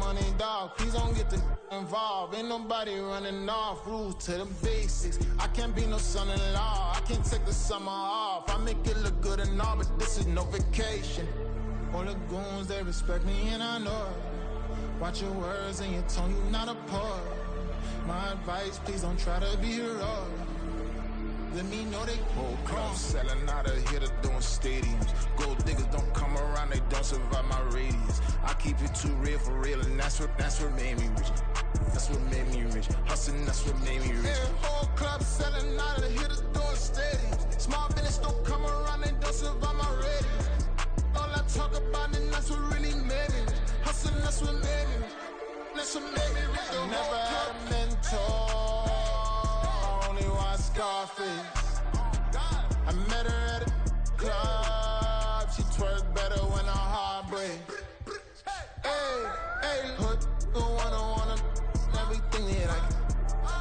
money, dog. Please don't get the involved. Ain't nobody running off. Rules to the basics. I can't be no son-in-law. I can't take the summer off. I make it look good and all, but this is no vacation. All the goons, they respect me and I know it. Watch your words and your tone, you not a poet. My advice, please don't try to be heroic. Let me know they whole club selling out of here to doing stadiums. Gold diggers don't come around, they don't survive my radius. I keep it too real for real, and that's what made me rich. That's what made me rich. Hustling, that's what made me rich. Yeah, whole club selling out of here to doing stadiums. Small business don't come around, they don't survive my radius. All I talk about, and that's what really made me rich. Hustling, that's what made me rich. That's what made me rich. I never had a mentor. Scarface. I met her at a club. She twerk better when her heart breaks. Hey, hood, wanna everything that I can.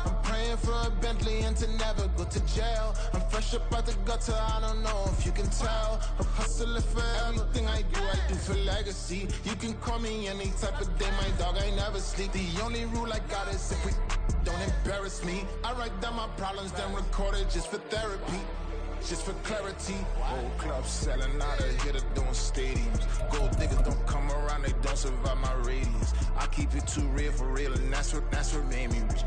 I'm praying for a Bentley and to never go to jail. I'm fresh up out the gutter, I don't know if you can tell. I'm hustling for everything I do for legacy. You can call me any type of day, my dog, I never sleep. The only rule I got is if we don't embarrass me. I write down my problems, then record it just for therapy, just for clarity. Whole club selling out of here to doing stadiums. Gold diggers don't come around, they don't survive my radius. I keep it too real for real, and that's what made me rich.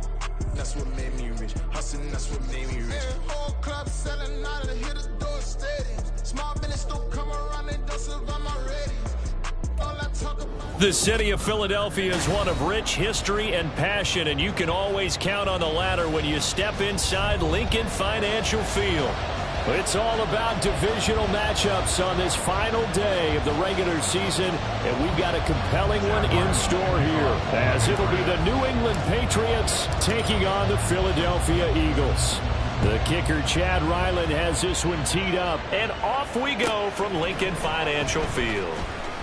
That's what made me rich. Hustling, that's what made me rich. Yeah, whole club selling out of here to doing stadiums. Small business don't come around, they don't survive my radius. The city of Philadelphia is one of rich history and passion, and you can always count on the latter when you step inside Lincoln Financial Field. It's all about divisional matchups on this final day of the regular season, and we've got a compelling one in store here, as it'll be the New England Patriots taking on the Philadelphia Eagles. The kicker, Chad Ryland, has this one teed up, and off we go from Lincoln Financial Field.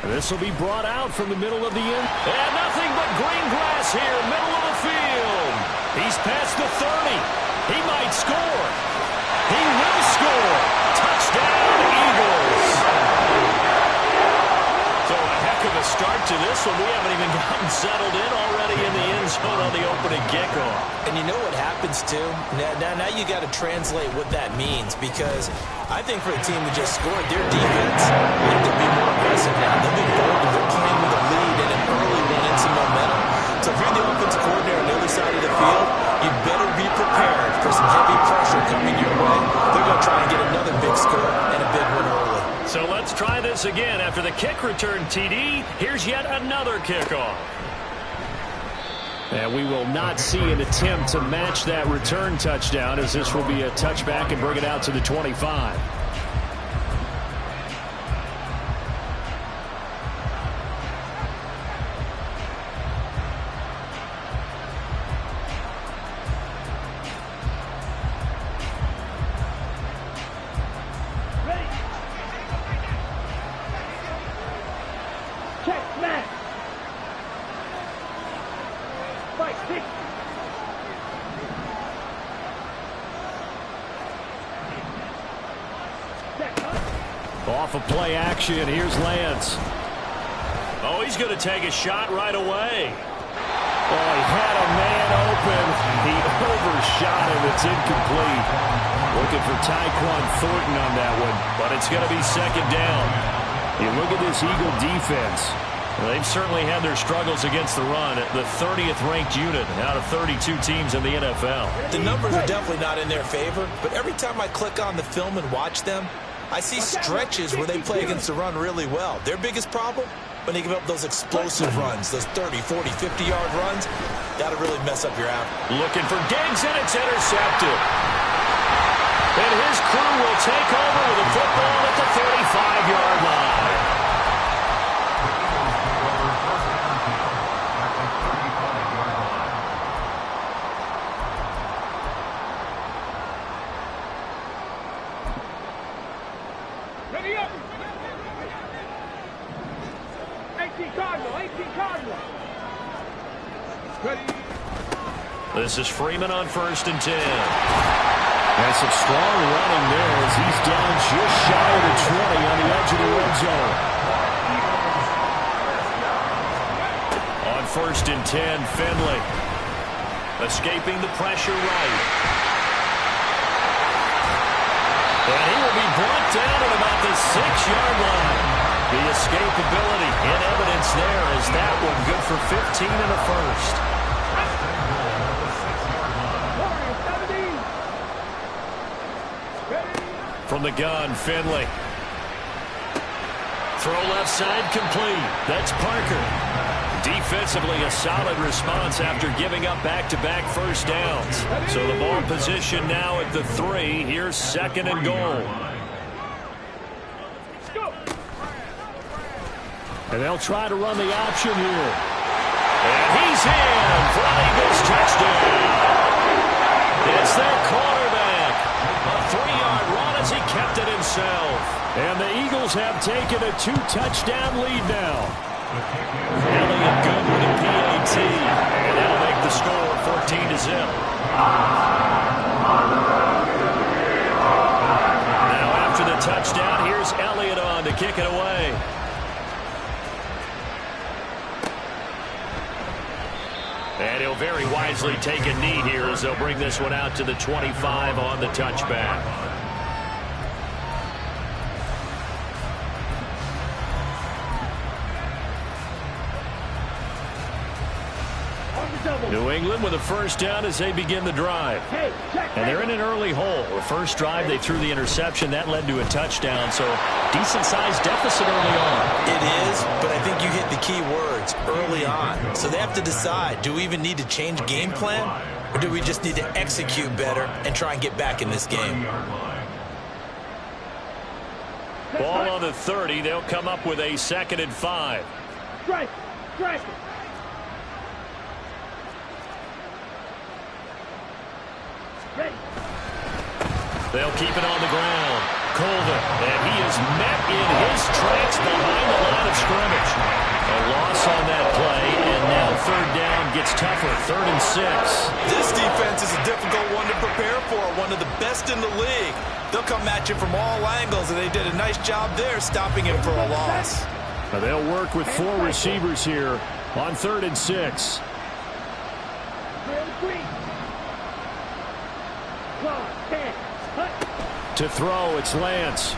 This will be brought out from the middle of the end. And nothing but green grass here, middle of the field. He's past the 30. He might score. He will score. Touchdown, Eagles. So a heck of a start to this one. We haven't even gotten settled in already in the end zone on the opening kickoff. And you know what happens, too? Now you got to translate what that means, because I think for the team that just scored, their defense needs to be more aggressive now. They'll be bold and they're playing with a lead and an early one and some momentum. So if you're the offensive coordinator on the other side of the field, you better be prepared for some heavy pressure coming your way. They're going to try and get another big score and a big one early. So let's try this again. After the kick return, TD, here's yet another kickoff. And we will not see an attempt to match that return touchdown, as this will be a touchback and bring it out to the 25. Off of play action, here's Lance. Oh, he's going to take a shot right away. Oh, he had a man open. He overshot him. It's incomplete. Looking for Tyquan Thornton on that one, but it's going to be second down. You look at this Eagle defense. Well, they've certainly had their struggles against the run. The 30th ranked unit out of 32 teams in the NFL. The numbers are definitely not in their favor, but every time I click on the film and watch them, I see stretches where they play against the run really well. Their biggest problem, when they give up those explosive runs, those 30, 40, 50-yard runs, that'll really mess up your average. Looking for Diggs, and it's intercepted. And his crew will take over with a football at the 35-yard line. Ready up! 18 Cardinal, 18 Cardinal. Ready. This is Freeman on 1st and 10. And some strong running there as he's down just shy of the 20 on the edge of the red zone. On 1st and 10, Finley. Escaping the pressure right. And he will be brought down at about the 6-yard line. The escapability in evidence there as that one good for 15 in the first. From the gun, Finley. Throw left side complete. That's Parker. Defensively, a solid response after giving up back-to-back first downs. So the ball position now at the 3. Here's 2nd and goal. And they'll try to run the option here. And he's in for an Eagles touchdown. It's their quarterback. A 3-yard run as he kept it himself. And the Eagles have taken a 2-touchdown lead now. Elliott good with a PAT. And that'll make the score 14-0. Now after the touchdown, here's Elliott on to kick it away. And he'll very wisely take a knee here as they'll bring this one out to the 25 on the touchback. New England with a first down as they begin the drive. And they're in an early hole. The first drive, they threw the interception. That led to a touchdown, so decent-sized deficit early on. It is, but I think you hit the key words, early on. So they have to decide, do we even need to change game plan, or do we just need to execute better and try and get back in this game? Ball on the 30. They'll come up with a 2nd and 5. Strike! Strike! They'll keep it on the ground. Colvin, and he is met in his tracks behind the line of scrimmage. A loss on that play, and now 3rd down gets tougher, 3rd and 6. This defense is a difficult one to prepare for, one of the best in the league. They'll come at you from all angles, and they did a nice job there stopping him for a loss. Now they'll work with 4 receivers here on 3rd and 6. To throw, it's Lance.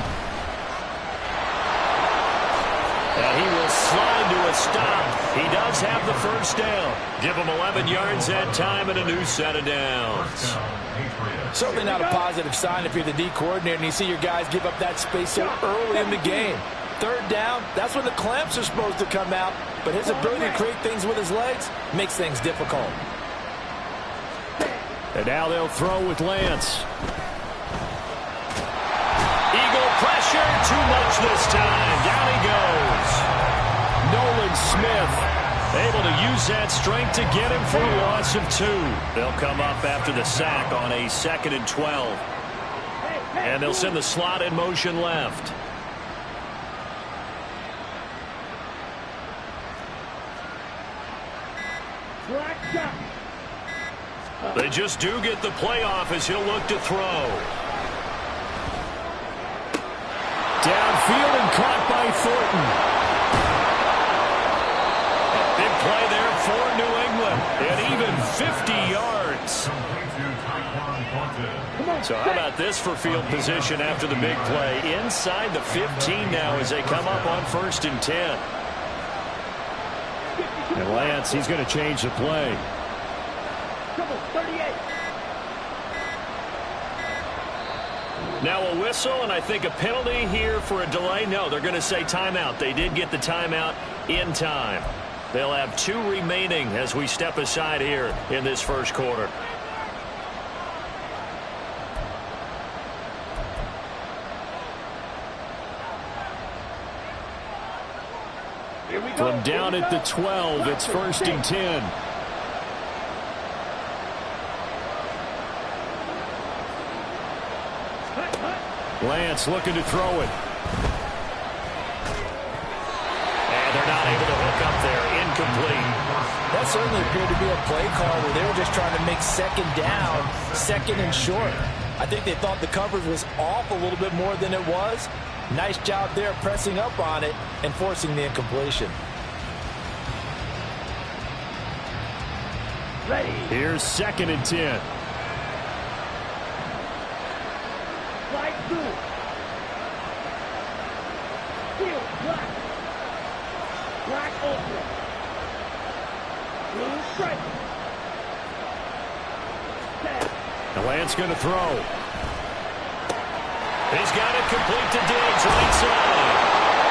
And he will slide to a stop. He does have the first down. Give him 11 yards that time and a new set of downs. Certainly not a positive sign if you're the D coordinator and you see your guys give up that space so early in the game. 3rd down, that's when the clamps are supposed to come out. But his ability to create things with his legs makes things difficult. And now they'll throw with Lance. Eagle pressure, too much this time. Down he goes. Nolan Smith able to use that strength to get him for a loss of 2. They'll come up after the sack on a 2nd and 12. And they'll send the slot in motion left. They just do get the playoff as he'll look to throw. Downfield and caught by Thornton. Big play there for New England. And even 50 yards. So how about this for field position after the big play? Inside the 15 now as they come up on 1st and 10. And Lance, he's going to change the play. 38. Now a whistle, and I think a penalty here for a delay. No, they're going to say timeout. They did get the timeout in time. They'll have 2 remaining as we step aside here in this first quarter. From down at the 12, it's 1st and 10. Lance looking to throw it. And they're not able to hook up there. Incomplete. That certainly appeared to be a play call where they were just trying to make 2nd down, 2nd and short. I think they thought the coverage was off a little bit more than it was. Nice job there pressing up on it and forcing the incompletion. Ready. Here's 2nd and 10. Slide through. Field, black. Black ultra. Blue stripe. Set. The Lance going to throw. He's got it complete to Diggs, right side.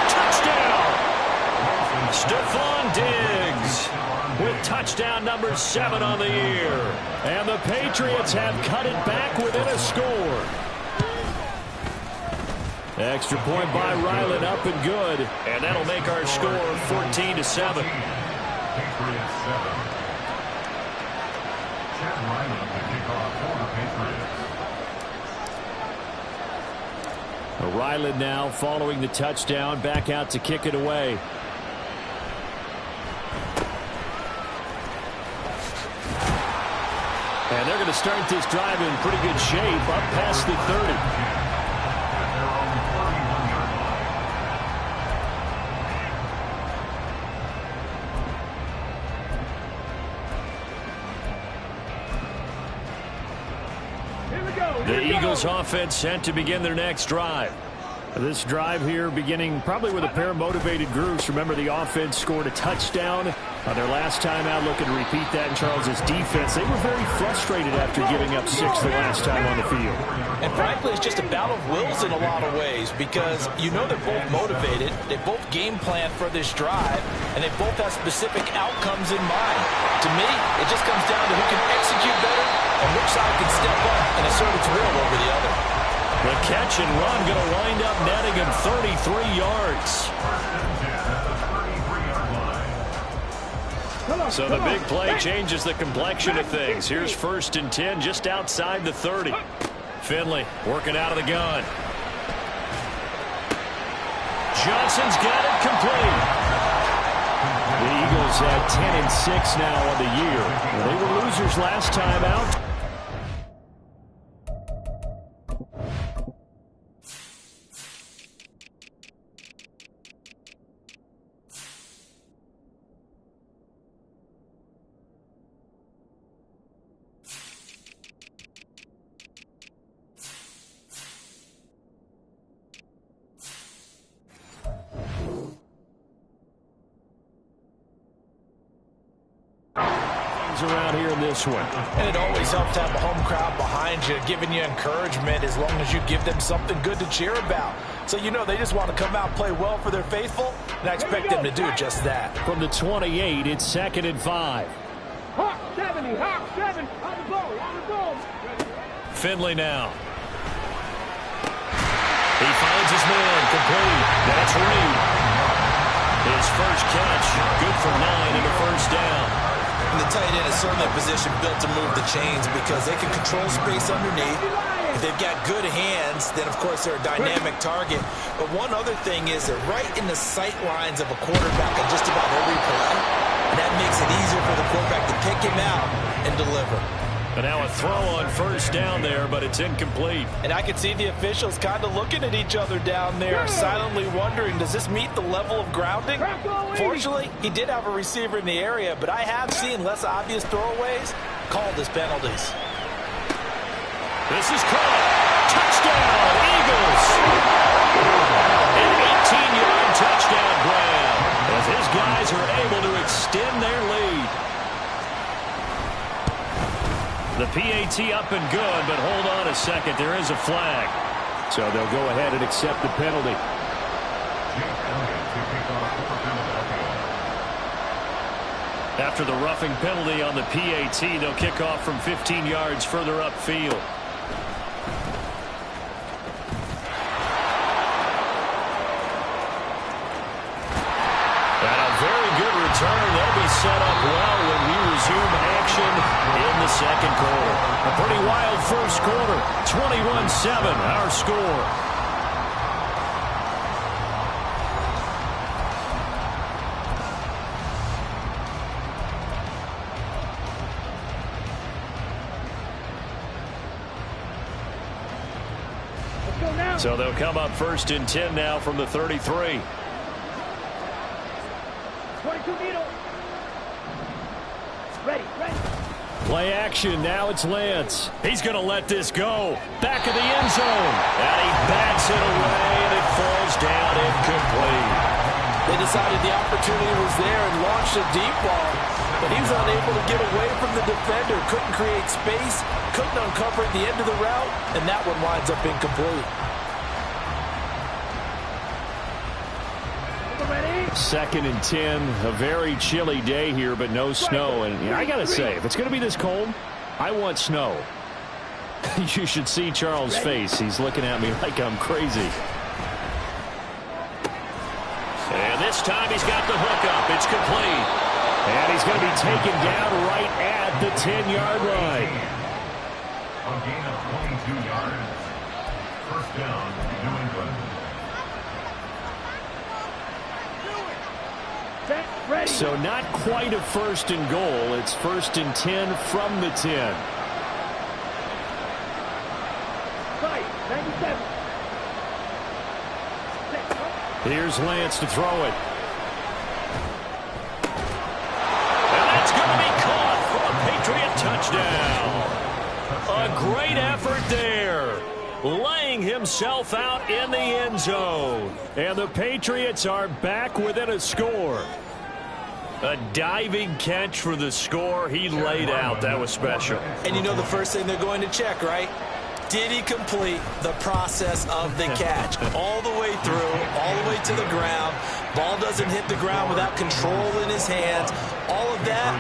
Touchdown! Stephon Diggs with touchdown number 7 on the year. And the Patriots have cut it back within a score. Extra point by Ryland, up and good. And that'll make our score 14-7. Patriots 7. Chad Ryland to kick off for the Patriots. Ryland now following the touchdown, back out to kick it away. And they're going to start this drive in pretty good shape, up past the 30. The Eagles offense set to begin their next drive. This drive here beginning probably with a pair of motivated groups. Remember, the offense scored a touchdown on their last time out. Looking to repeat that in Charles's defense. They were very frustrated after giving up 6 the last time on the field. And frankly, it's just a battle of wills in a lot of ways because you know they're both motivated. They both game plan for this drive, and they both have specific outcomes in mind. To me, it just comes down to who can execute better and which side can step up and assert its will over the other. The catch and run going to wind up netting him 33 yards. So the big play changes the complexion of things. Here's 1st and 10 just outside the 30. Finley working out of the gun. Johnson's got it complete. The Eagles at 10-6 now on the year. They were losers last time out. Around here in this one. And it always helps to have a home crowd behind you, giving you encouragement as long as you give them something good to cheer about. So you know they just want to come out and play well for their faithful, and I expect them to do just that. From the 28, it's 2nd and 5. Hawk 70, Hawk 7, on the ball, on the ball. Finley now. He finds his man, complete. That's Reed. His first catch, good for 9 and a first down. And the tight end is certainly a position built to move the chains because they can control space underneath. If they've got good hands, then of course they're a dynamic target. But one other thing is they're right in the sight lines of a quarterback on just about every play. And that makes it easier for the quarterback to pick him out and deliver. And now a throw on first down there, but it's incomplete. And I can see the officials kind of looking at each other down there, silently wondering, does this meet the level of grounding? Fortunately, he did have a receiver in the area, but I have seen less obvious throwaways called as penalties. This is caught. Touchdown, Eagles! An 18-yard touchdown grab as his guys are able to extend their lead. The PAT up and good, but hold on a second. There is a flag. So they'll go ahead and accept the penalty. After the roughing penalty on the PAT, they'll kick off from 15 yards further upfield. And a very good return. They'll be set up well when we resume action in the second quarter. A pretty wild first quarter. 21-7, our score. So they'll come up 1st and 10 now from the 33. 22 needle. Ready, ready. Play action. Now it's Lance. He's going to let this go. Back of the end zone. And he bats it away, and it falls down incomplete. They decided the opportunity was there and launched a deep ball, but he was unable to get away from the defender. Couldn't create space, couldn't uncover the end of the route, and that one winds up incomplete. 2nd and 10, a very chilly day here, but no snow. And I got to say, if it's going to be this cold, I want snow. You should see Charles' face. He's looking at me like I'm crazy. And this time he's got the hook up. It's complete. And he's going to be taken down right at the 10-yard line. A gain of 22 yards. First down, New England. So not quite a 1st and goal. It's 1st and 10 from the 10. Here's Lance to throw it. And that's going to be caught for a Patriot touchdown. A great effort there. Laying himself out in the end zone. And the Patriots are back within a score. A diving catch for the score. He laid out. That was special. And you know the first thing they're going to check, right? Did he complete the process of the catch? All the way through, all the way to the ground. Ball doesn't hit the ground without control in his hands. All of that,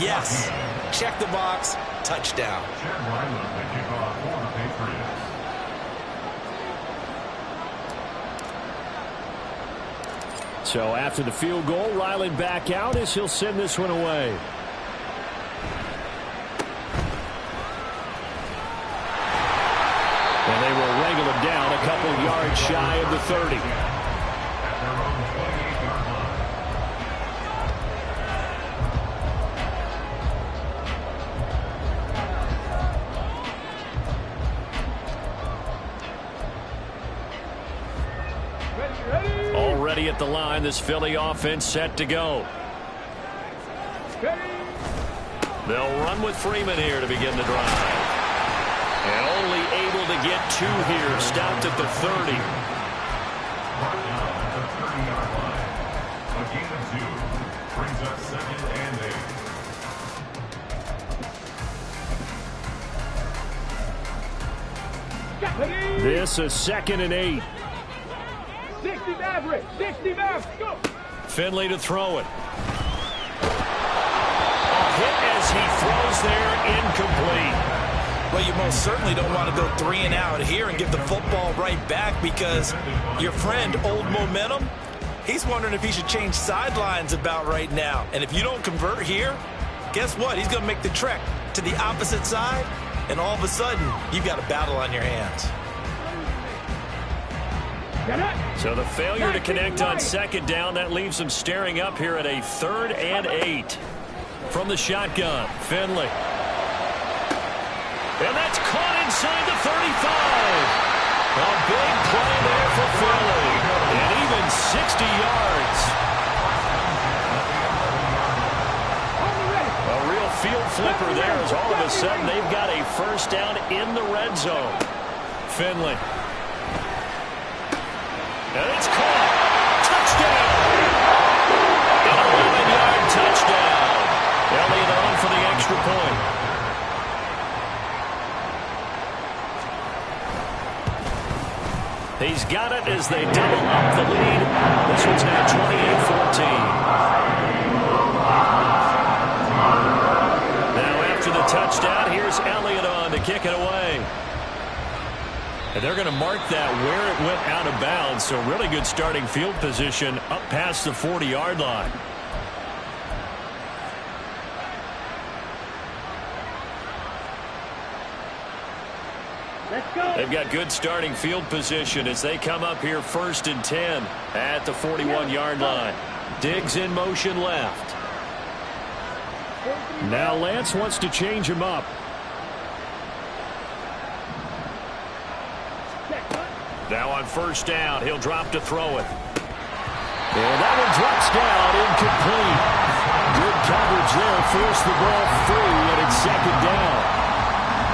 yes. Check the box, touchdown. Chad Ryland, the kickoff for the Patriots. So after the field goal, Ryland back out as he'll send this one away. And they will wrangle him down a couple yards shy of the 30. At their own 28-yard line. Already at the line, this Philly offense set to go. They'll run with Freeman here to begin the drive. And only able to get 2 here. Stopped at the 30. Brought down at the 30-yard line. A gain of 2 brings up 2nd and 8. This is 2nd and 8. 60 Maverick, 60 Maverick, go! Finley to throw it. Hit as he throws there, incomplete. Well, you most certainly don't want to go 3 and out here and give the football right back because your friend, Old Momentum, he's wondering if he should change sidelines about right now. And if you don't convert here, guess what? He's going to make the trek to the opposite side, and all of a sudden, you've got a battle on your hands. So the failure to connect on 2nd down, that leaves them staring up here at a 3rd and 8. From the shotgun, Finley. And that's caught inside the 35. A big play there for Philly. And even 60 yards. A real field flipper there as all of a sudden they've got a 1st down in the red zone. Finley. And it's caught. Touchdown. An 11-yard touchdown. Elliott on for the extra point. He's got it as they double up the lead. This one's now 28-14. Now after the touchdown, here's Elliott on to kick it away. And they're going to mark that where it went out of bounds. So really good starting field position up past the 40-yard line. Let's go. They've got good starting field position as they come up here 1st and 10 at the 41-yard line. Diggs in motion left. Now Lance wants to change him up. Now on 1st down, he'll drop to throw it. And that one drops down incomplete. Good coverage there, forced the ball free, and it's second down.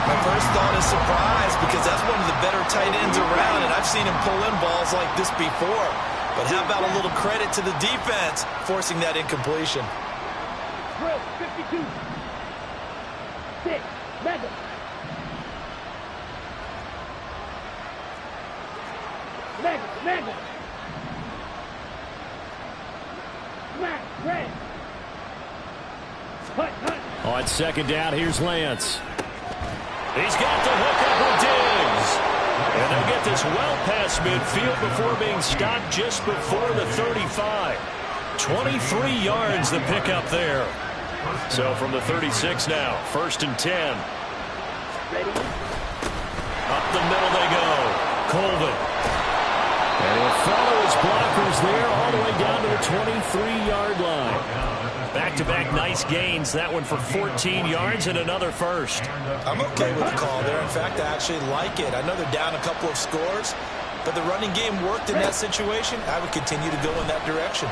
My first thought is surprise because that's one of the better tight ends around, and I've seen him pull in balls like this before. But how about a little credit to the defense forcing that incompletion? 52. 6. Mega. Mega. Smack. Red. Hut. On second down, here's Lance. He's got the hook up with Diggs. And they'll get this well past midfield before being stopped just before the 35. 23 yards the pickup there. So from the 36 now, 1st and 10. Ready. Up the middle they go. Colvin. And he'll follow his blockers there all the way down to the 23-yard line. Back-to-back nice gains. That one for 14 yards and another first. I'm okay with the call there. In fact, I actually like it. I know they're down a couple of scores, but the running game worked in that situation. I would continue to go in that direction.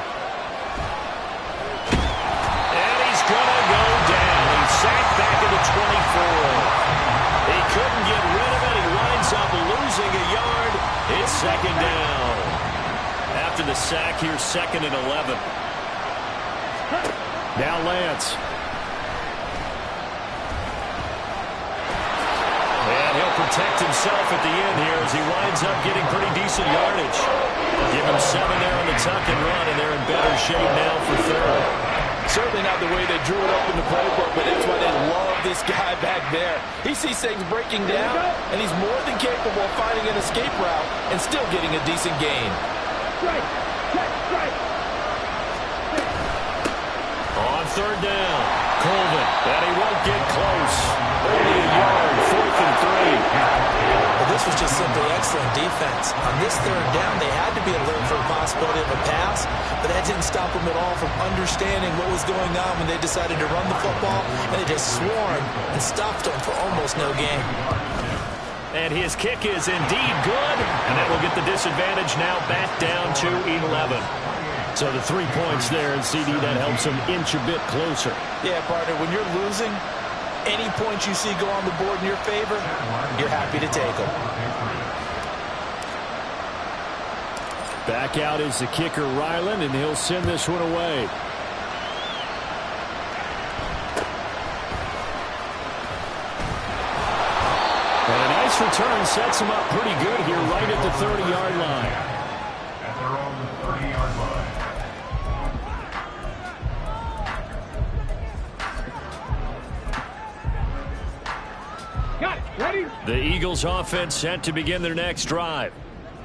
And he's going to go down. He's sacked back at the 24. He couldn't get rid of it. He winds up losing a yard. It's second down. After the sack, here's 2nd and 11. Now Lance. And he'll protect himself at the end here as he winds up getting pretty decent yardage. Give him 7 there on the tuck and run, and they're in better shape now for 3rd. Certainly not the way they drew it up in the playbook, but that's why they love this guy back there. He sees things breaking down, and he's more than capable of finding an escape route and still getting a decent gain. Strike. On 3rd down, Colvin, and he won't get close. Only a yard, 4th and 3. Well, this was just simply excellent defense. On this 3rd down, they had to be alert for the possibility of a pass, but that didn't stop them at all from understanding what was going on when they decided to run the football, and they just swarmed and stopped them for almost no gain. And his kick is indeed good, and that will get the disadvantage now back down to 11. So the 3 points there, and CD, that helps him inch a bit closer. Yeah, partner, when you're losing, any points you see go on the board in your favor, you're happy to take them. Back out is the kicker, Ryland, and he'll send this one away. And a nice return sets him up pretty good here right at the 30-yard line. And they're on the 30-yard line. Got it. Ready. The Eagles offense set to begin their next drive.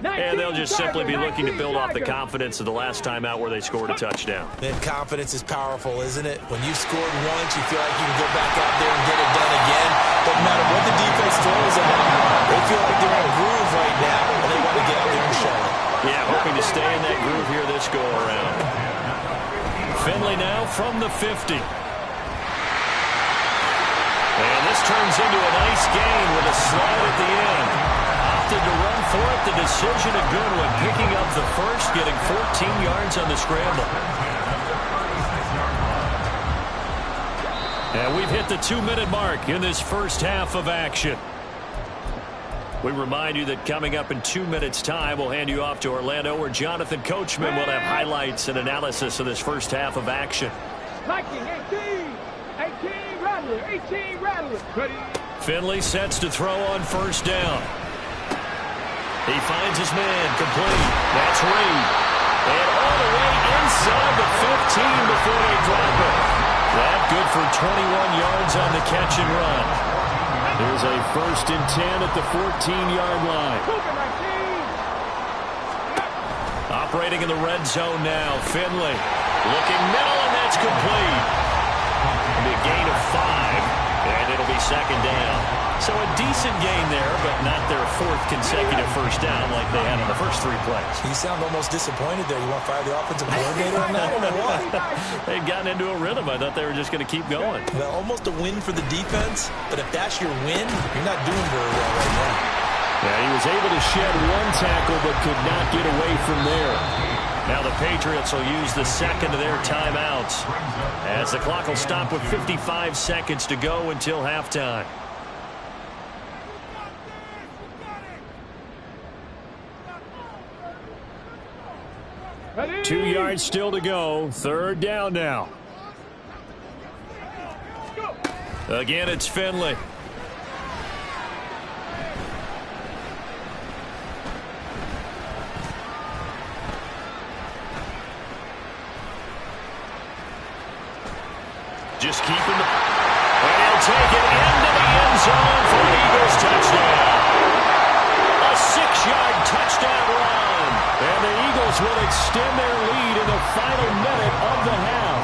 And they'll just simply be looking to build off the confidence of the last time out where they scored a touchdown. Man, confidence is powerful, isn't it? When you've scored once, you feel like you can go back out there and get it done again. Doesn't matter what the defense throws at them. They feel like they're in a groove right now, and they want to get out there and show it. Yeah, hoping to stay in that groove here this go-around. Finley now from the 50. And this turns into a nice gain with a slide at the end. Opted to run for it. The decision a good one. Picking up the first, getting 14 yards on the scramble. And we've hit the 2-minute mark in this first half of action. We remind you that coming up in 2 minutes' time, we'll hand you off to Orlando, where Jonathan Coachman will have highlights and analysis of this first half of action. Viking 18 Rattler. 18 Rattler. Ready. Finley sets to throw on first down. He finds his man complete. That's Reed. And all the way inside the 15 before they drop it. That good for 21 yards on the catch and run. Here's a 1st and 10 at the 14-yard line. Operating in the red zone now. Finley looking middle, and that's complete. It'll be a gain of 5, and it'll be second down. So a decent gain there, but not their 4th consecutive first down like they had on the first 3 plays. You sound almost disappointed there. You want to fire the offensive coordinator on that one or what? They'd gotten into a rhythm. I thought they were just going to keep going. Well, almost a win for the defense, but if that's your win, you're not doing very well right now. Yeah, he was able to shed 1 tackle but could not get away from there. Now the Patriots will use the second of their timeouts as the clock will stop with 55 seconds to go until halftime. Ready? 2 yards still to go. Third down now. Again, it's Finley. Just keeping the... And he'll take it into the end zone for an Eagles touchdown. A 6-yard touchdown run. And the Eagles will extend their lead in the final minute of the half.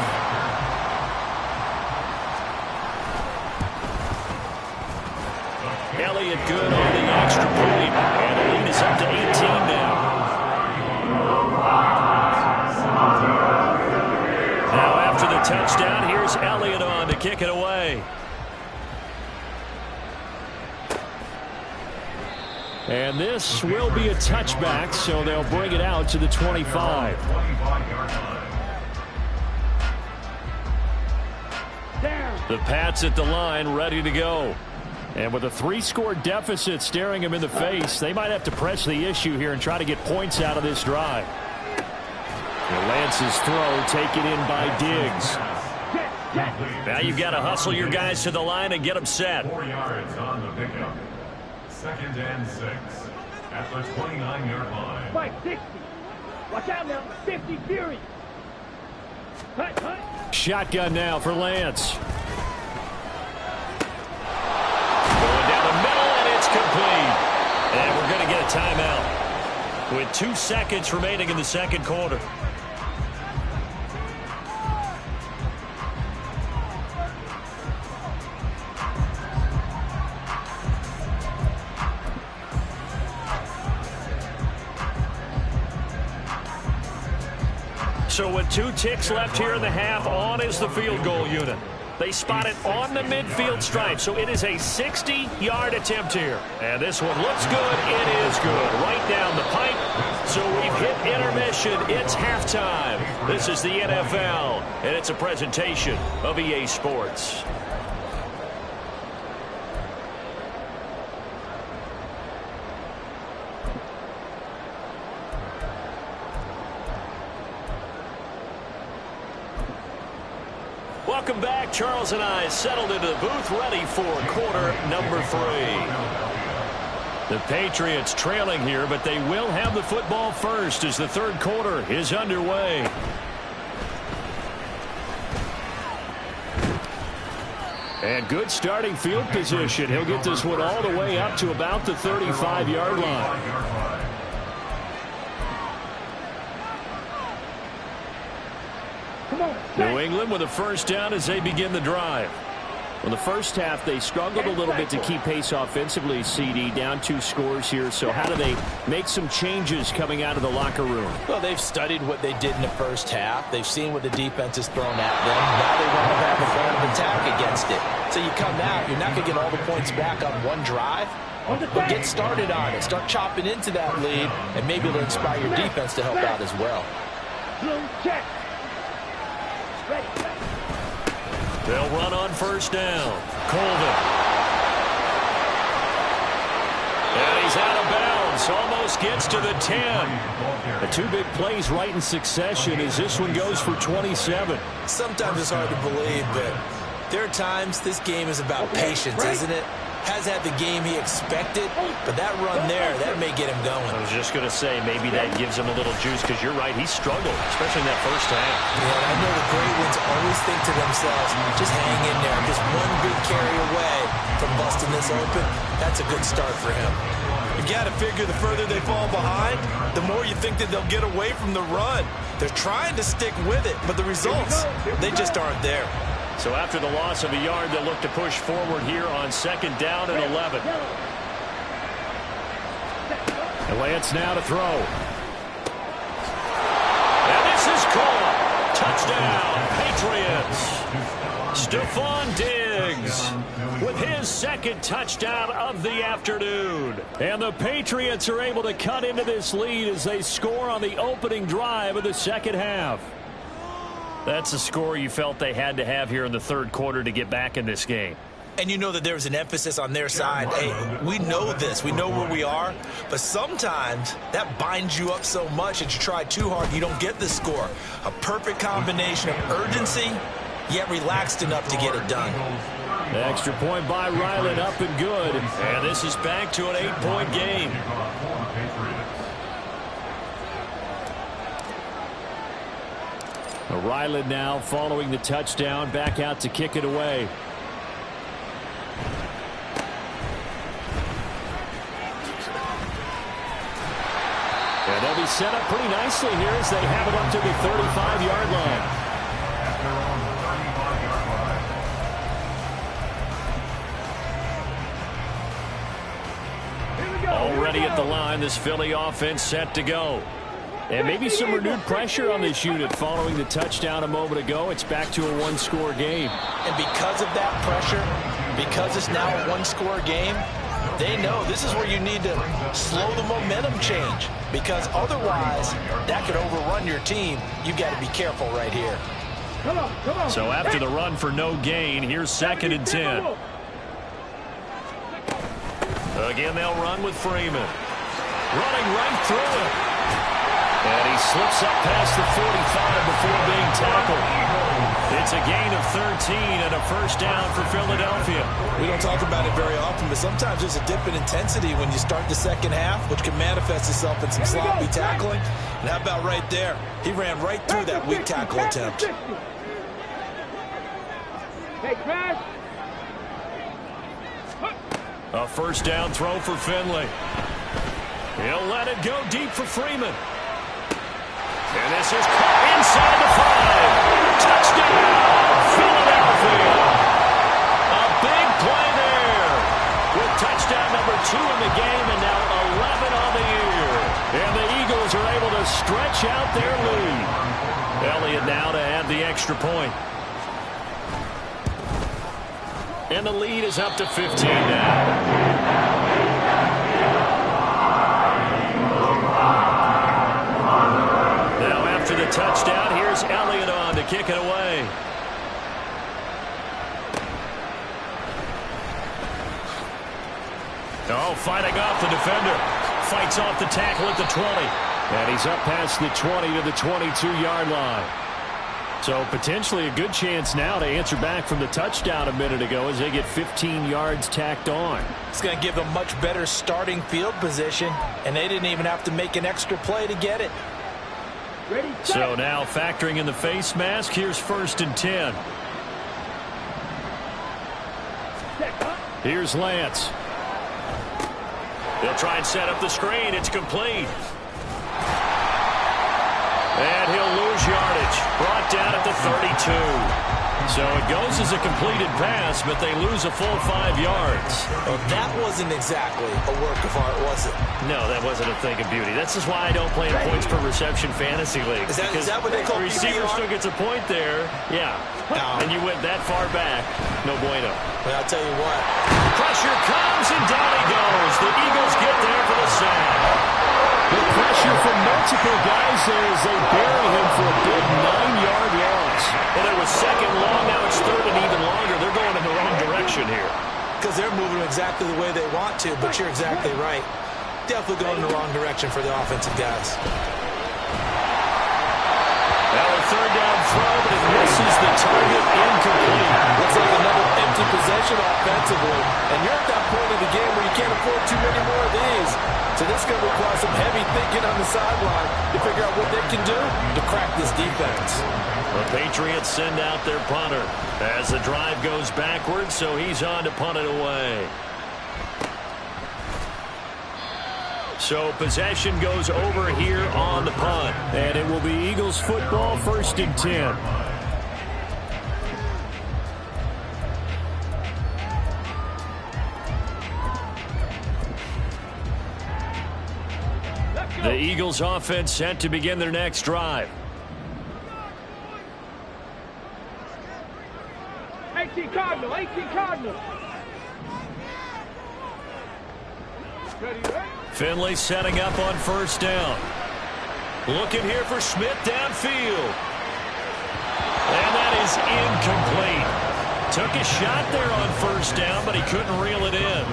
Elliott good on the extra point. And the lead is up to 18 now. Now after the touchdown, here's Elliott on to kick it away. And this will be a touchback, so they'll bring it out to the 25. The Pats at the line, ready to go. And with a 3-score deficit staring them in the face, they might have to press the issue here and try to get points out of this drive. Lance's throw taken in by Diggs. Now you've got to hustle your guys to the line and get them set. 4 yards on the pickup. 2nd and 6 at the 29-yard line. Mike, 60. Watch out now. 50 Fury. Cut. Shotgun now for Lance. Going down the middle, and it's complete. And we're going to get a timeout with 2 seconds remaining in the second quarter. So with 2 ticks left here in the half, on is the field goal unit. They spot it on the midfield stripe, so it is a 60-yard attempt here. And this one looks good. It is good. Right down the pipe. So we've hit intermission. It's halftime. This is the NFL, and it's a presentation of EA Sports. Welcome back. Charles and I settled into the booth, ready for quarter number 3. The Patriots trailing here, but they will have the football first as the third quarter is underway. And good starting field position. He'll get this one all the way up to about the 35-yard line. New England with a first down as they begin the drive. Well, the first half, they struggled a little bit to keep pace offensively, CD, down 2 scores here. So how do they make some changes coming out of the locker room? Well, they've studied what they did in the first half. They've seen what the defense has thrown at them. Now they want to have a plan of attack against it. So you come out, you're not going to get all the points back on one drive. But get started on it. Start chopping into that lead, and maybe it'll inspire your defense to help out as well. Check. They'll run on first down. Colvin. And he's out of bounds. Almost gets to the 10. The 2 big plays right in succession as this one goes for 27. Sometimes it's hard to believe, but there are times this game is about patience, isn't it? Hasn't had the game he expected, but that run there, that may get him going. I was just going to say, maybe that gives him a little juice, because you're right, he struggled, especially in that first half. Yeah, I know the great ones always think to themselves, just hang in there. Just one big carry away from busting this open. That's a good start for him. You got to figure the further they fall behind, the more you think that they'll get away from the run. They're trying to stick with it, but the results, they just aren't there. So after the loss of a yard, they'll look to push forward here on 2nd down and 11. And Lance now to throw. And this is caught. Touchdown, Patriots. Stephon Diggs. Diggs with his second touchdown of the afternoon. And the Patriots are able to cut into this lead as they score on the opening drive of the second half. That's a score you felt they had to have here in the third quarter to get back in this game. And you know that there's an emphasis on their side. Hey, we know this. We know where we are. But sometimes that binds you up so much that you try too hard, you don't get the score. A perfect combination of urgency, yet relaxed enough to get it done. The extra point by Ryland up and good. And this is back to an 8-point game. Ryland now following the touchdown, back out to kick it away. And they'll be set up pretty nicely here as they have it up to the 35-yard line. Already at the line, this Philly offense set to go. And maybe some renewed pressure on this unit following the touchdown a moment ago. It's back to a one-score game. And because of that pressure, because it's now a one-score game, they know this is where you need to slow the momentum change, because otherwise that could overrun your team. You've got to be careful right here. So after the run for no gain, here's 2nd and 10. Again, they'll run with Freeman. Running right through it. And he slips up past the 45 before being tackled. It's a gain of 13 and a first down for Philadelphia. We don't talk about it very often, but sometimes there's a dip in intensity when you start the second half, which can manifest itself in some sloppy tackling. And how about right there? He ran right through that weak tackle attempt. Hey, Crash. A first down throw for Finley. He'll let it go deep for Freeman. And this is caught inside the 5. Touchdown, Philadelphia. A big play there with touchdown number 2 in the game and now 11 on the year. And the Eagles are able to stretch out their lead. Elliott now to add the extra point. And the lead is up to 15 now. The touchdown. Here's Elliott on to kick it away. Oh, fighting off the defender. Fights off the tackle at the 20. And he's up past the 20 to the 22-yard line. So potentially a good chance now to answer back from the touchdown a minute ago as they get 15 yards tacked on. It's going to give them much better starting field position, and they didn't even have to make an extra play to get it. So now factoring in the face mask, here's 1st and 10. Here's Lance. They'll try and set up the screen. It's complete. And he'll lose yardage. Brought down at the 32. So it goes as a completed pass, but they lose a full 5 yards. Well, that wasn't exactly a work of art, was it? No, that wasn't a thing of beauty. That's just why I don't play in points per reception fantasy league. Is that what they call the receiver still gets a point there? Yeah. No. And you went that far back. No bueno. Well, I'll tell you what. Pressure comes, and down he goes. The Eagles get there for the sack. The pressure from multiple guys there as they bury him for a big 9-yard loss. Well, it was 2nd long. Now it's 3rd and even longer. They're going in the wrong direction here. Because they're moving exactly the way they want to, but you're exactly right. Definitely going in the wrong direction for the offensive guys. Now a 3rd down throw, but it misses the target, incomplete. Looks like another empty possession offensively. And you're at that point of the game where you can't afford too many more of these. So this is going to require some heavy thinking on the sideline to figure out what they can do to crack this defense. The Patriots send out their punter as the drive goes backwards, so he's on to punt it away. So possession goes over here on the punt. And it will be Eagles football, 1st and 10. The Eagles offense set to begin their next drive. Hey, 18 Cardinal, 18 Cardinal. Ready, ready. Finley setting up on first down. Looking here for Smith downfield. And that is incomplete. Took a shot there on first down, but he couldn't reel it in.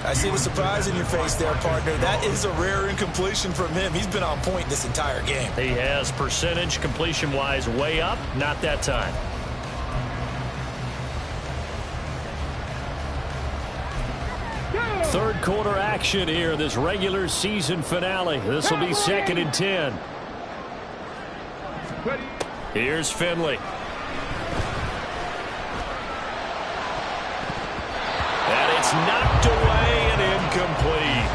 I see the surprise in your face there, partner. That is a rare incompletion from him. He's been on point this entire game. He has percentage completion-wise way up. Not that time. Third quarter action here, this regular season finale. This will be 2nd and 10. Here's Finley. And it's knocked away and incomplete.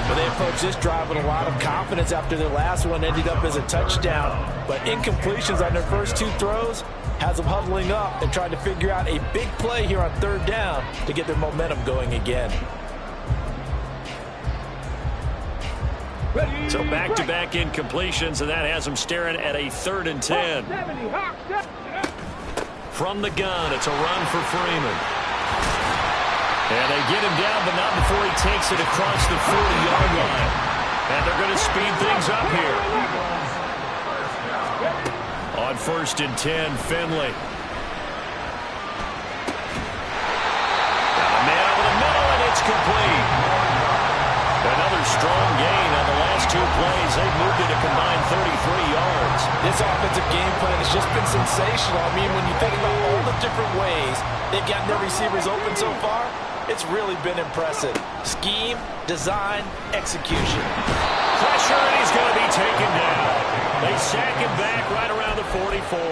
Well, they approached this drive with a lot of confidence after their last one ended up as a touchdown. But incompletions on their first 2 throws has them huddling up and trying to figure out a big play here on 3rd down to get their momentum going again. So back-to-back incompletions, and that has them staring at a 3rd and 10. From the gun, it's a run for Freeman. And they get him down, but not before he takes it across the 40-yard line. And they're going to speed things up here. On 1st and 10, Finley. Got a man over the middle, and it's complete. Another strong gain on the last 2 plays. They've moved it a combined 33 yards. This offensive game plan has just been sensational. I mean, when you think about all the different ways they've gotten their receivers open so far, it's really been impressive. Scheme, design, execution. Pressure, and he's going to be taken down. They sack him back right around the 44.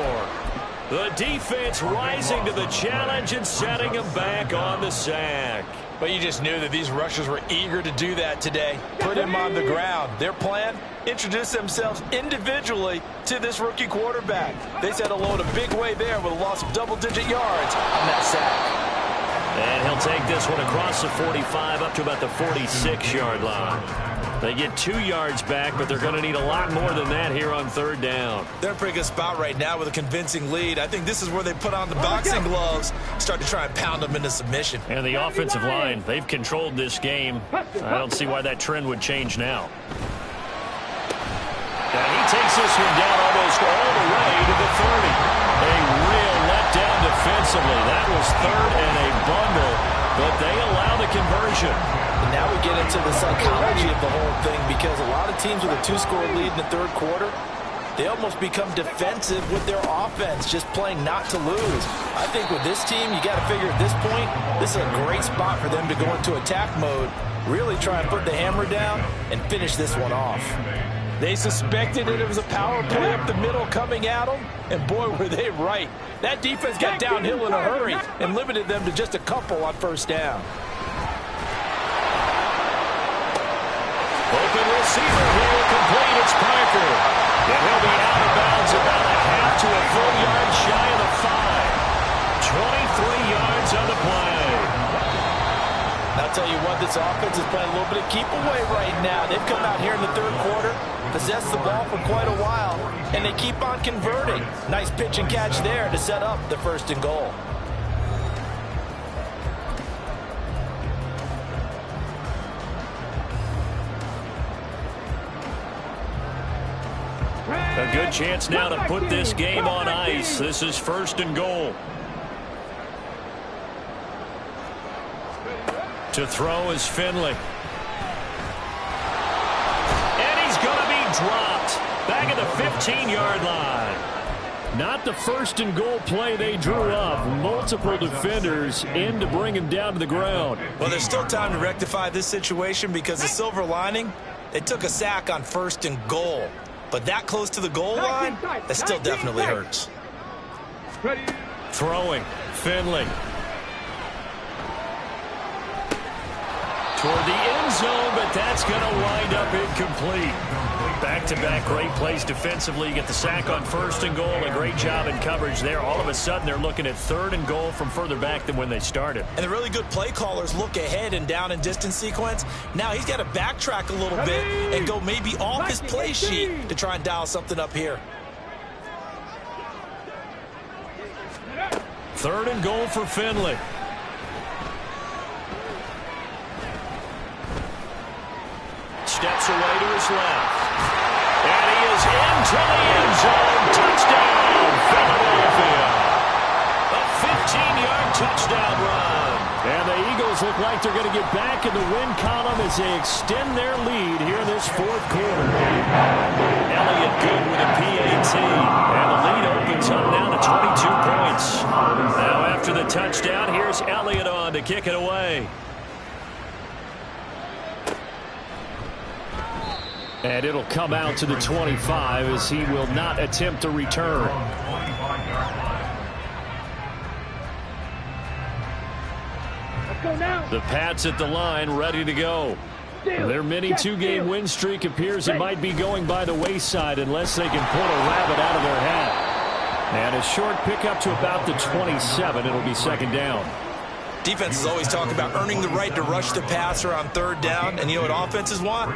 The defense rising to the challenge and setting him back on the sack. But you just knew that these rushers were eager to do that today. Put him on the ground. Their plan, introduce themselves individually to this rookie quarterback. They said hello in a big way there with a loss of double-digit yards on that sack. And he'll take this one across the 45 up to about the 46-yard line. They get 2 yards back, but they're going to need a lot more than that here on 3rd down. They're in a pretty good spot right now with a convincing lead. I think this is where they put on the boxing gloves, start to try and pound them into submission. And the offensive line, they've controlled this game. I don't see why that trend would change now. And he takes this one down almost all the way to the 30. A real letdown defensively. That was 3rd and a bundle, but they allow the conversion. And now we get into the psychology of the whole thing, because a lot of teams with a 2-score lead in the 3rd quarter, they almost become defensive with their offense, just playing not to lose. I think with this team, you got to figure at this point, this is a great spot for them to go into attack mode, really try and put the hammer down and finish this one off. They suspected that it was a power play up the middle coming at them, and boy, were they right. That defense got downhill in a hurry and limited them to just a couple on 1st down. Open receiver here, complete. It's Parker. And he'll be out of bounds about a half to a full yard shy of the 5. 23 yards on the play. I'll tell you what, this offense is playing a little bit of keep away right now. They've come out here in the 3rd quarter, possessed the ball for quite a while, and they keep on converting. Nice pitch and catch there to set up the 1st and goal. A good chance now to put this game on ice. This is 1st and goal. To throw is Finley. And he's going to be dropped. Back at the 15-yard line. Not the 1st and goal play they drew up. Multiple defenders in to bring him down to the ground. Well, there's still time to rectify this situation, because the silver lining, they took a sack on 1st and goal. But that close to the goal line, that still definitely hurts. Throwing, Finley. Toward the end zone, but that's going to wind up incomplete. Back-to-back great plays defensively. You get the sack on 1st and goal. A great job in coverage there. All of a sudden, they're looking at 3rd and goal from further back than when they started. And the really good play callers look ahead and down and distance sequence. Now he's got to backtrack a little bit and go maybe off his play sheet to try and dial something up here. 3rd and goal for Finley. Steps away to his left. And he is into the end zone. Touchdown, Philadelphia. A 15-yard touchdown run. And the Eagles look like they're going to get back in the win column as they extend their lead here in this 4th quarter. Elliott good with a PAT. And the lead opens up now to 22 points. Now after the touchdown, here's Elliott on to kick it away. And it'll come out to the 25 as he will not attempt a return. The Pats at the line, ready to go. Their mini 2-game win streak appears it might be going by the wayside unless they can pull a rabbit out of their hat. And a short pickup to about the 27. It'll be 2nd down. Defenses always talk about earning the right to rush the passer on 3rd down. And you know what offenses want?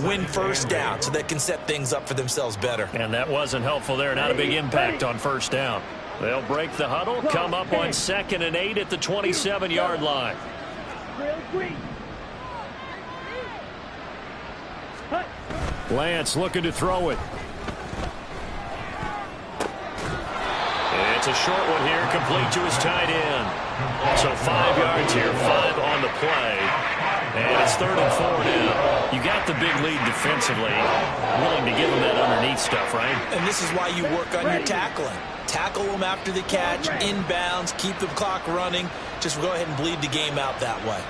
Win 1st down so they can set things up for themselves better. And that wasn't helpful there. Not a big impact on 1st down. They'll break the huddle, come up on 2nd and 8 at the 27-yard line. Lance looking to throw it. It's a short one here, complete to his tight end. So 5 yards here, 5 on the play. And it's 3rd and 4 now. You got the big lead defensively. Willing to give them that underneath stuff, right? And this is why you work on your tackling. Tackle them after the catch, inbounds, keep the clock running. Just go ahead and bleed the game out that way.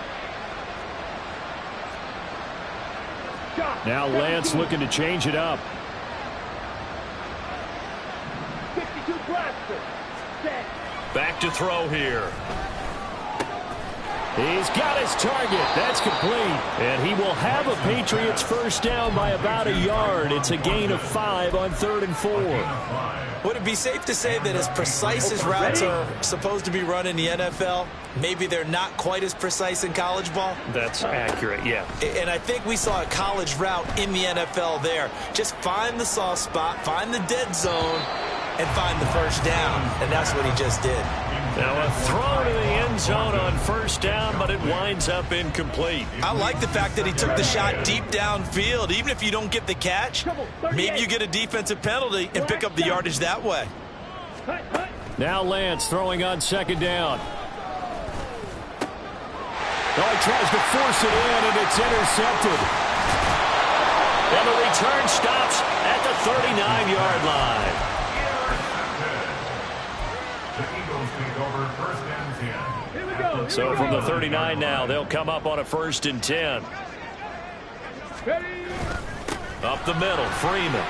Now Lance looking to change it up. 62 blaster. Set. Back to throw here. He's got his target. That's complete. And he will have a Patriots 1st down by about a yard. It's a gain of 5 on 3rd and 4. Would it be safe to say that as precise as routes are supposed to be run in the NFL, maybe they're not quite as precise in college ball? That's accurate, yeah. And I think we saw a college route in the NFL there. Just find the soft spot, find the dead zone, and find the 1st down. And that's what he just did. Now a throw to the end zone on 1st down, but it winds up incomplete. I like the fact that he took the shot deep downfield. Even if you don't get the catch, maybe you get a defensive penalty and pick up the yardage that way. Now Lance throwing on 2nd down. Oh, he tries to force it in, and it's intercepted. And the return stops at the 39-yard line. So from the 39 now, they'll come up on a 1st and 10. Up the middle, Freeman.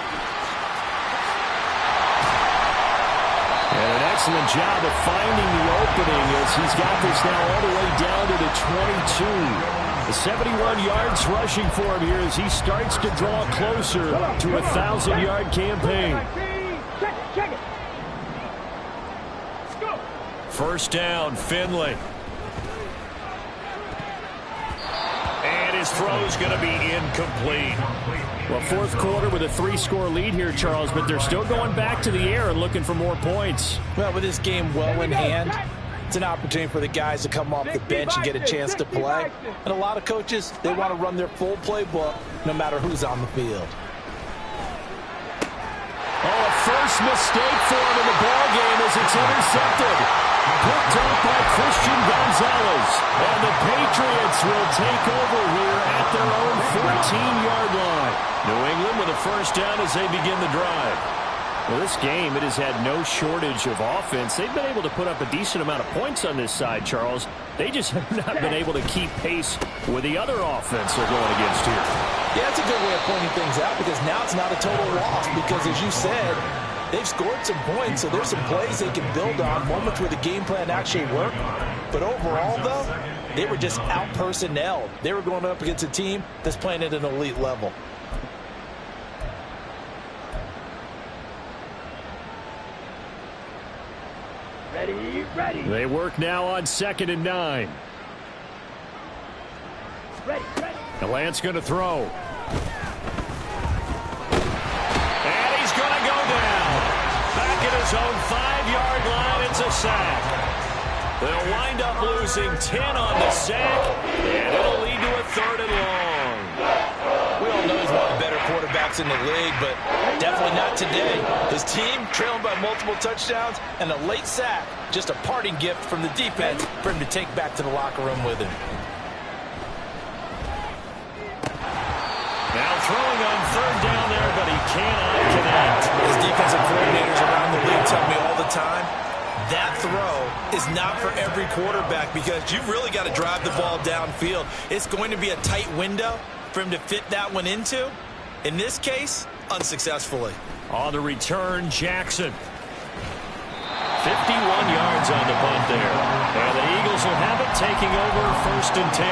And an excellent job of finding the opening as he's got this now all the way down to the 22. The 71 yards rushing for him here as he starts to draw closer to a 1,000-yard campaign. Check it. 1st down, Finley. And his throw's going to be incomplete. Well, 4th quarter with a 3-score lead here, Charles, but they're still going back to the air and looking for more points. Well, with this game well in hand, it's an opportunity for the guys to come off the bench and get a chance to play. And a lot of coaches, they want to run their full playbook no matter who's on the field. Oh, a first mistake for him in the ball game as it's intercepted. Picked up by Christian Gonzalez. And the Patriots will take over here at their own 14-yard line. New England with a 1st down as they begin the drive. Well, this game, it has had no shortage of offense. They've been able to put up a decent amount of points on this side, Charles. They just have not been able to keep pace with the other offense they're going against here. Yeah, that's a good way of pointing things out because now it's not a total loss because, as you said, they've scored some points, so there's some plays they can build on, moments where the game plan actually worked. But overall, though, they were just out-personnelled. They were going up against a team that's playing at an elite level. Ready. They work now on 2nd and 9. Ready. And Lance going to throw. And he's going to go down. Back at his own 5-yard line, it's a sack. They'll wind up losing 10 on the sack, and it'll lead to a 3rd and long. We all know he's one of the better quarterbacks in the league, but definitely not today. His team trailing by multiple touchdowns, and a late sack, just a parting gift from the defense for him to take back to the locker room with him. Now throwing on 3rd down there, but he cannot connect. His defensive coordinators around the league tell me all the time, that throw is not for every quarterback because you've really got to drive the ball downfield. It's going to be a tight window for him to fit that one into. In this case, unsuccessfully. On the return, Jackson. 51 yards on the punt there. And the Eagles will have it, taking over 1st and 10.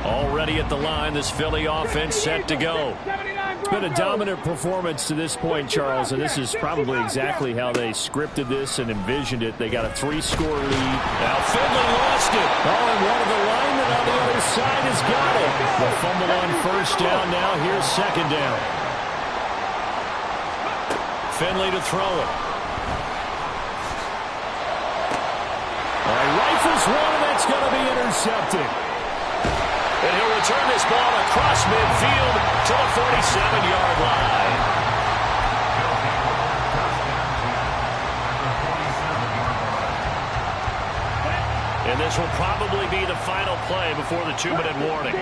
Already at the line, this Philly offense set to go. It's been a dominant performance to this point, Charles, and this is probably exactly how they scripted this and envisioned it. They got a 3-score lead. Now Finley lost it. Oh, and one of the linemen on the other side has got it. The fumble on 1st down now. Here's 2nd down. Finley to throw it. Rifles one, and that's going to be intercepted. And he'll return this ball across midfield to the 47-yard line. And this will probably be the final play before the 2-minute warning.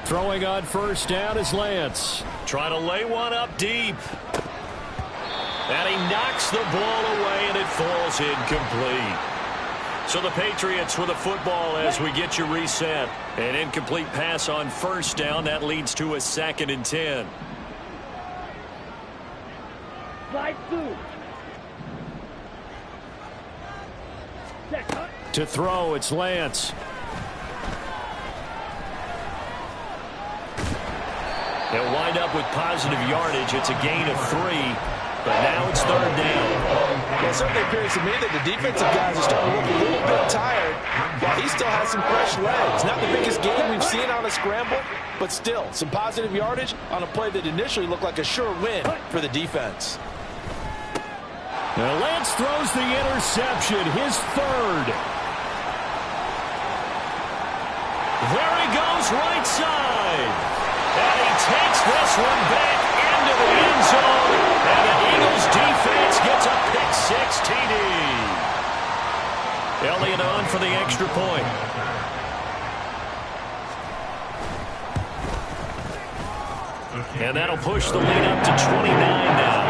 Throwing on 1st down is Lance. Trying to lay one up deep. And he knocks the ball away, and it falls incomplete. So the Patriots with the football as we get you reset. An incomplete pass on 1st down. That leads to a 2nd and 10. To throw, it's Lance. They'll wind up with positive yardage. It's a gain of 3. But now it's 3rd down. Well, it certainly appears to me that the defensive guys are starting to look a little bit tired, while he still has some fresh legs. Not the biggest game we've seen on a scramble, but still, some positive yardage on a play that initially looked like a sure win for the defense. Now Lance throws the interception, his 3rd. There he goes, right side. And he takes this one back into the end zone. And the Eagles defense gets a pick-6 TD. Elliott on for the extra point. And that'll push the lead up to 29 now.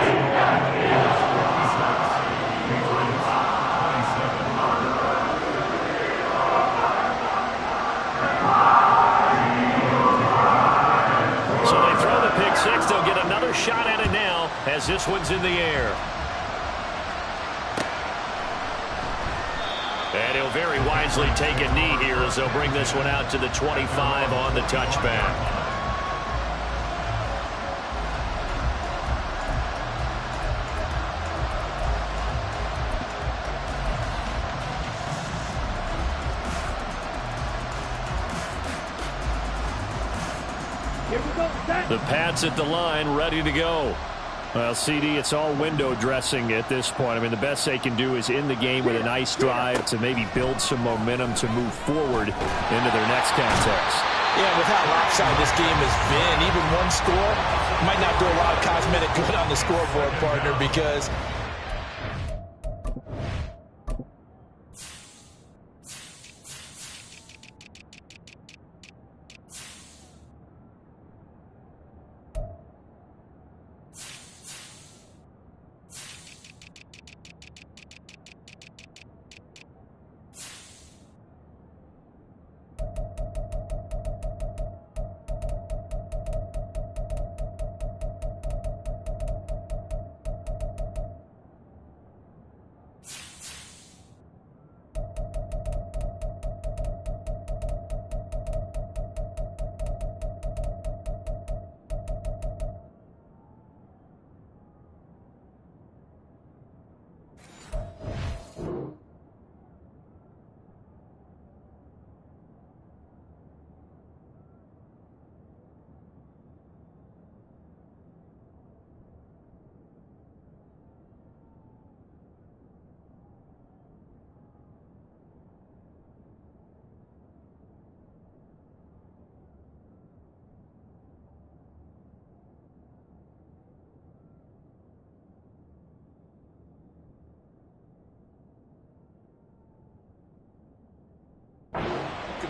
They'll get another shot at it now as this one's in the air. And he'll very wisely take a knee here as they'll bring this one out to the 25 on the touchback. The Pats at the line, ready to go. Well, CD, it's all window dressing at this point. I mean, the best they can do is end the game with a nice drive to maybe build some momentum to move forward into their next contest. Yeah, with how lopsided this game has been, even one score might not do a lot of cosmetic good on the scoreboard, partner, because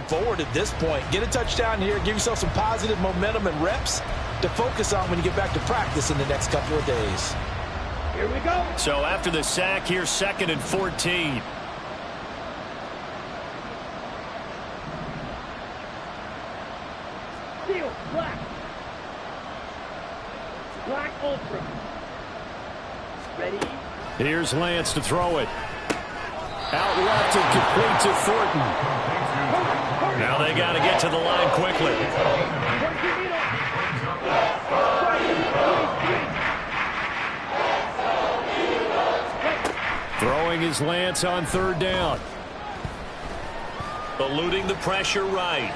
forward at this point. Get a touchdown here. Give yourself some positive momentum and reps to focus on when you get back to practice in the next couple of days. Here we go. So after the sack, here's 2nd and 14. Seal, black. Black ultra. Ready? Here's Lance to throw it. Out left and complete to Thornton. Now they got to get to the line quickly. Throwing is Lance on 3rd down. Eluding the pressure right.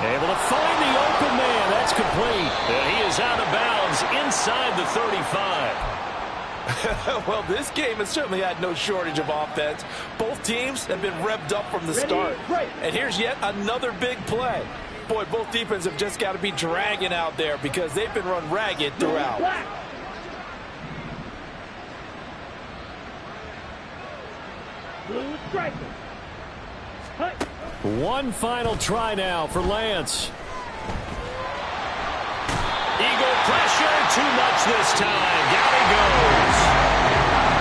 Able to find the open man. That's complete. And he is out of bounds inside the 35. Well, this game has certainly had no shortage of offense. Both teams have been revved up from the start. And here's yet another big play. Boy, both defenses have just got to be dragging out there because they've been run ragged throughout. Blue striker. One final try now for Lance. Eagle pressure, too much this time. Down he goes.